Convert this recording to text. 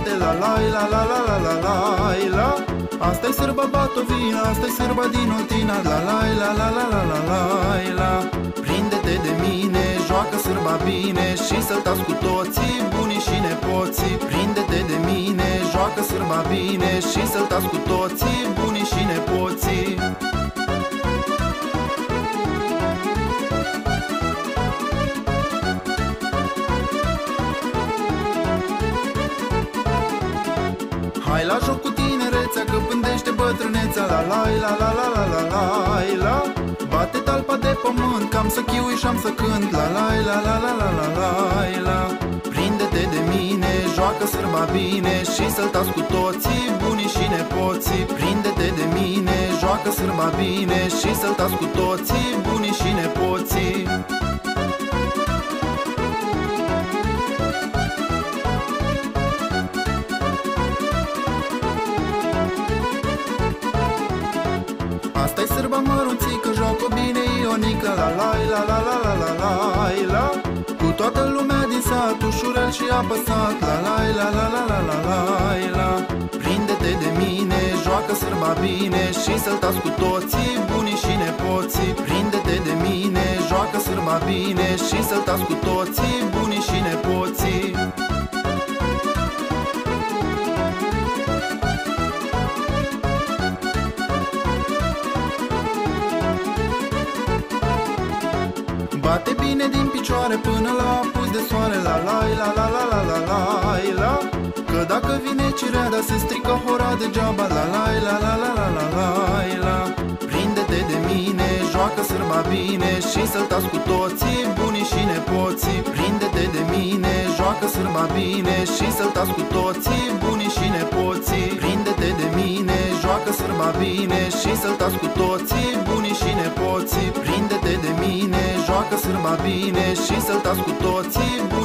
toate, la la la la la la la la la. Asta-i sârba Batovina, asta-i sârba din Oltina, la la la la la la la la la. Prinde-te de mine, joacă sârba bine și săltați cu toții, bunii și nepoții. Prinde-te de mine, joacă sârba bine și săltați cu toții, bunii și nepoții. Hai la joc cu tinerețea, că pândește bătrânețea, la la la la la la la la la. Bate talpa de pământ, că am să chiui și am să cânt, la la la la la la la la la. Prinde-te de mine, joacă sârba bine și săltați cu toții, bunii și nepoții. Prinde-te de mine, joacă sârba bine și săltați cu toții, bunii și nepoții. Asta-i sârba mărunțică, joacă bine Ionica, la la la la la la la la la. Cu toată lumea din sat, ușurel și apăsat, la la la la la la la la la. Prinde-te de mine, joacă sârba bine și săltați cu toții, bunii și nepoții. Prinde-te de mine, joacă sârba bine și săltați cu toții, bunii și nepoții. Bate bine din picioare până la apus de soare, la la la la la la la la la. Că dacă vine cireada se strică hora degeaba, la la la la la la la la la. Prinde-te de mine, joacă sârba bine și săltați cu toții, bunii și nepoții. Prinde-te de mine, joacă sârba bine și săltați cu toții, bunii și nepoții. Prinde-te de mine, joacă sârba bine și săltați cu toții, bunii și nepoții. Prinde-te de mine, joacă sârba bine și săltați cu toții, bunii